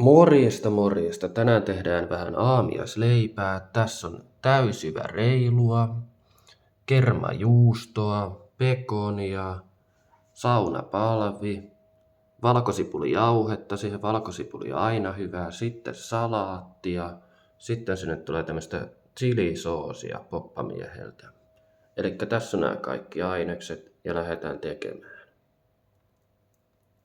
Morjesta, morjesta. Tänään tehdään vähän aamiaisleipää. Tässä on täysjyvä reilua, kermajuustoa, pekonia, saunapalvi, valkosipulijauhetta. Siihen valkosipuli on aina hyvää. Sitten salaattia. Sitten sinne tulee tämmöistä chilisoosia poppamieheltä. Elikkä tässä on nämä kaikki ainekset ja lähdetään tekemään.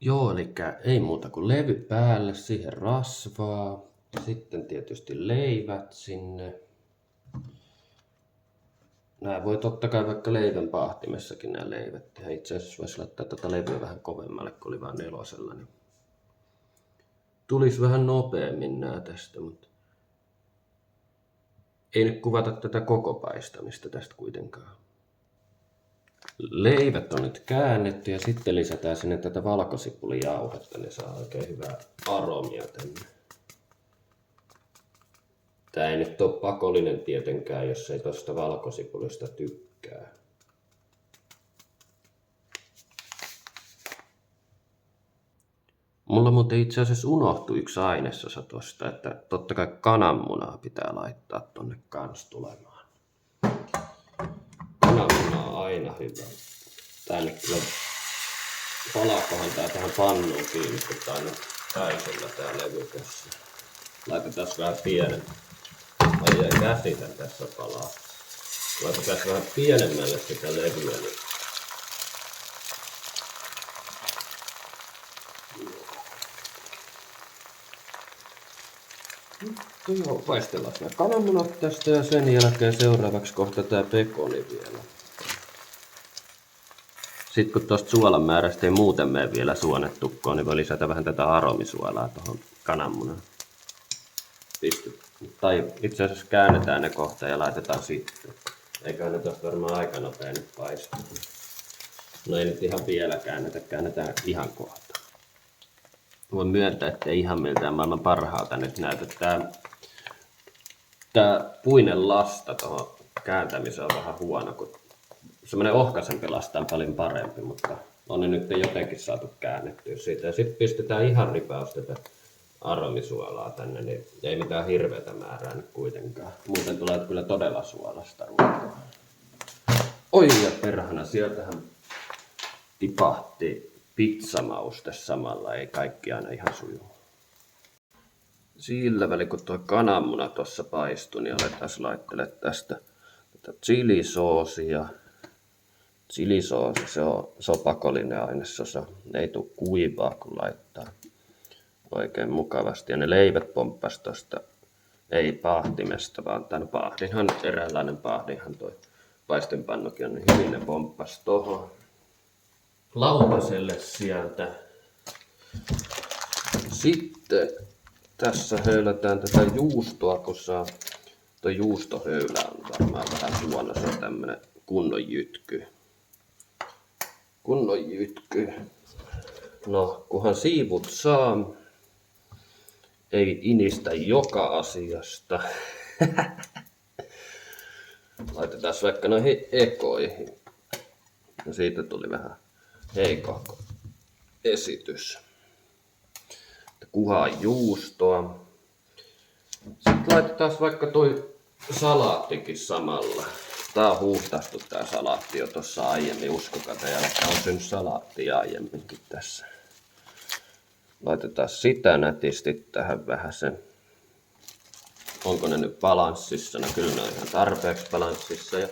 Joo, eli ei muuta kuin levy päälle, siihen rasvaa, sitten tietysti leivät sinne. Nää voi totta kai vaikka leivän paahtimessakin nämä leivät tehdä. Itse asiassa voisi laittaa tätä levyä vähän kovemmalle, kun oli vaan 4, niin tulisi vähän nopeammin nää tästä, mutta ei nyt kuvata tätä koko paistamista tästä kuitenkaan. Leivät on nyt käännetty ja sitten lisätään sinne tätä valkosipulijauhetta, niin saa oikein hyvää aromia tänne. Tää ei nyt ole pakollinen tietenkään, jos ei tosta valkosipulista tykkää. Mulla muuten itse asiassa unohtui yksi ainesosa tosta, että totta kai kananmunaa pitää laittaa tonne kans tulemaan. Kananmuna on aina hyvä. Tänne kyllä palaakohan tää tähän pannuun kiinni, kun tää on täysillä tää levy tässä. Laitetaan vähän pienen. Ai jäi käsitän tässä palaa. Laitetaan vähän pienemmälle sitä levyä. Joo, paistellaan nämä kananmunat tästä ja sen jälkeen seuraavaksi kohta tää pekoni vielä. Sitten kun tuosta suolan määrästä ei muuten mene vielä suonettukkoon, niin voi lisätä vähän tätä aromisuolaa tuohon kananmunaan. Tai itse asiassa käännetään ne kohta ja laitetaan sitten. Eiköhän ne tosta varmaan aika nopea nyt paistaa. No ei nyt ihan vielä käännetään ihan kohta. Voin myöntää, että ei ihan miltään maailman parhaalta nyt näytä. Tää puinen lasta tuohon kääntämiseen on vähän huono, kun semmoinen ohkaisempi lasta on paljon parempi, mutta on ne nyt jotenkin saatu käännettyä siitä. Ja sitten pistetään ihan ripaus tätä aromisuolaa tänne, niin ei mitään hirveätä määrää nyt kuitenkaan. Muuten tulee kyllä todella suolasta ruokaa. Oi ja perhana, sieltähän tipahti pizzamauste samalla, ei kaikki aina ihan sujuu. Sillä välin kun tuo kananmuna tuossa paistui, niin aletaan laittelemaan tästä tätä chilisoosia. Chilisoosi, se on pakollinen ainesosa. Ei tule kuivaa kun laittaa oikein mukavasti. Ja ne leivät pomppas tosta, ei paahtimesta, vaan tämän paahdinhan, eräänlainen paahdinhan toi paistinpannukin on, niin hyvin ne pomppas tohon lautaselle sieltä. Sitten tässä höylätään tätä juustoa, kun saa, tuo juustohöylä on varmaan vähän huono, se on tämmönen kunnon jytky. Kunnon jytky. No, kunhan siivut saa, ei inistä joka asiasta. Laitetaan vaikka noihin ekoihin. Ja siitä tuli vähän heikohko esitys. Kuhaa juustoa. Sitten laitetaan vaikka toi salaattikin samalla. Tää on huuhtastu tää salaatti jo tossa aiemmin, uskokaa teille, että on syönyt salaattia aiemminkin tässä. Laitetaan sitä nätisti tähän vähäsen. Onko ne nyt balanssissa? No kyllä ne on ihan tarpeeksi balanssissa. Ja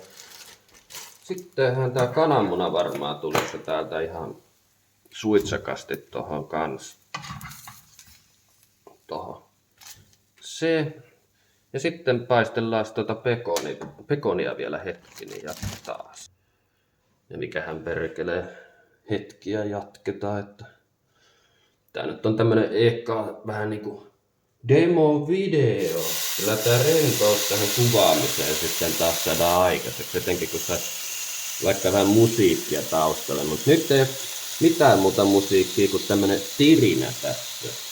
sittenhän tää kananmuna varmaan tulossa täältä ihan suitsakasti tohon kans. Tohon. Se. Ja sitten paistellaan tuota pekonia vielä hetki, niin jatketaan taas. Ja mikähän perkelee hetkiä jatketaan, että tää nyt on tämmönen eka vähän niinku demo-video. Kyllä tää rentous tähän kuvaamiseen sitten taas saadaan aikaiseksi, etenkin kun saisi vaikka vähän musiikkia taustalle. Mut nyt ei ole mitään muuta musiikkia kuin tämmönen tirinä tässä.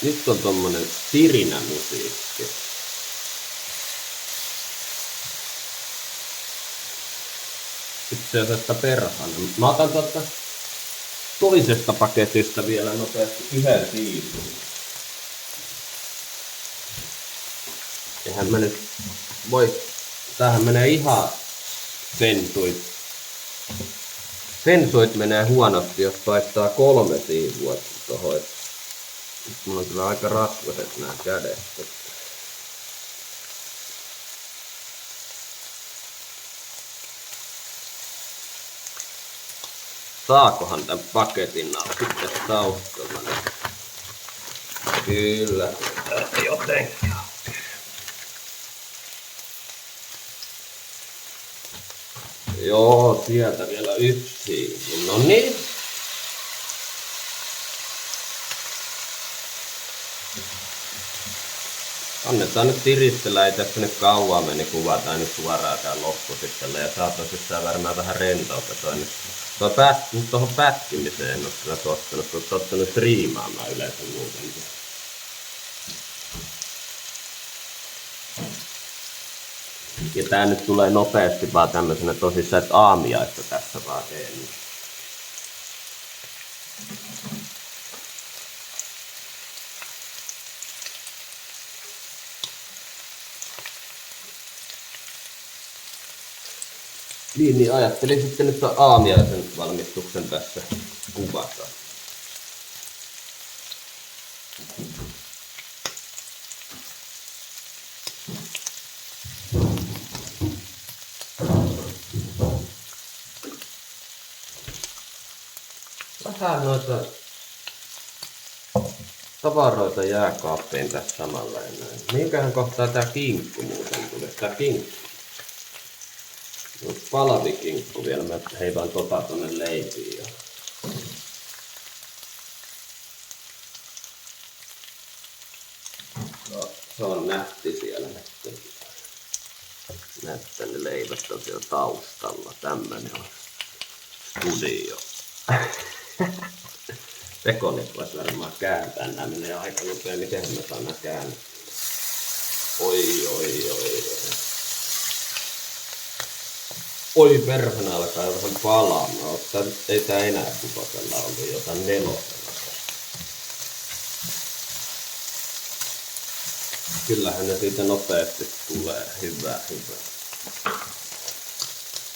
Nyt on tommonen tirinä musiikki. itse asiassa perhana. Mä otan toisesta paketista vielä nopeasti yhden siivun. Eihän mä nyt voi, tämähän menee ihan pensuit. Pensuit menee huonosti, jos paistaa 3 siivua tohon. Mulla on kyllä aika rasvaset nää kädet. Saakohan tän paketin alla sitten taustalla? Kyllä, jotenkin. Joo, sieltä vielä yksi. No niin. Annetaan nyt tiristellä, ei tässä nyt kauan meni, kuvataan nyt suoraan tää loppu sitten. Ja saataisiin varmaan vähän rentoutta nyt tohon pätkimiseen en oo kyllä tottunut, kun oot tottunut striimaamaan yleensä muutenkin. Ja tää nyt tulee nopeasti vaan tämmösenä tosissaan, että aamiaista tässä vaan teen. Niin ajattelin sitten nyt aamiaisen valmistuksen tässä kuvata. Vähän noita tavaroita jääkaappiin tässä samalla enää. Mihinkähän kohtaa tää kinkku muuten tuli? Tää kinkku. Palavikinkku vielä, mä heivaan tonne leipiin. No, se on nätti siellä nyt. Näyttää ne leivät on siellä taustalla. Tämmönen on studio. Pekonit vois varmaan kääntää. Nää menee aika nopea. Miten mä saan nää käännä? Oi. Oi perhana alkaa vähän palaamaan. Ei tää enää kupotella ollut jotain 4. Kyllähän ne siitä nopeasti tulee. Hyvä.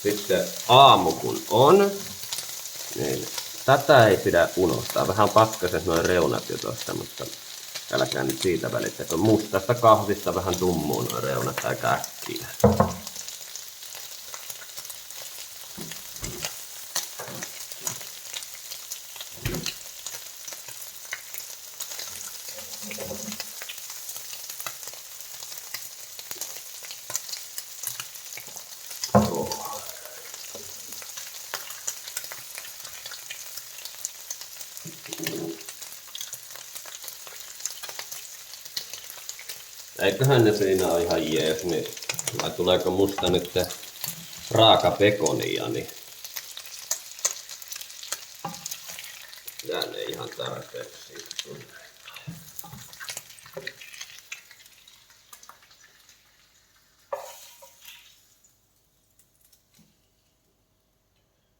Sitten aamu kun on, niin tätä ei pidä unohtaa. Vähän pakkaset noin reunat jo tosta, mutta älkää nyt siitä välittäkö. Mustasta kahvista vähän tummuu noin reunat aika äkkiä. Eiköhän ne siinä ole ihan jees, niin vai tuleeko musta nyt raaka pekonia, niin tää ei ihan tarpeeksi.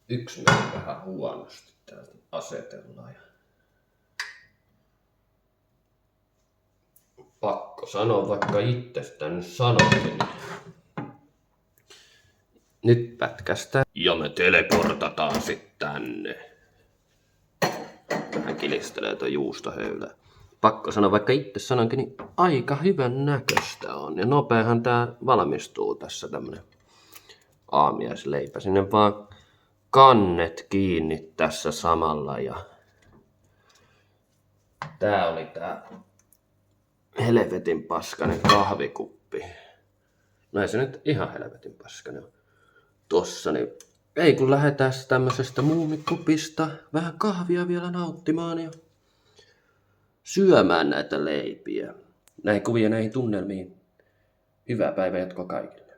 Yksi meni vähän huonosti täältä asetellaan. Pakko sanoa, vaikka itsestä nyt sanoikin. Nyt pätkästään. Ja me teleportataan sitten tänne. Vähän kilistelee tuo juustohöylä. Pakko sanoa, vaikka itse sanoinkin, niin aika hyvän näköistä on. Ja nopeahan tää valmistuu tässä tämmönen aamiaisleipä. Sinne vaan kannet kiinni tässä samalla. Ja tää oli tää helvetin paskanen kahvikuppi. No ei se nyt ihan helvetin paskanen ole. Tossa niin ei kun lähdetään tämmöisestä muumikupista vähän kahvia vielä nauttimaan ja syömään näitä leipiä. Näihin kuvia näihin tunnelmiin. Hyvää päivänjatkoa kaikille.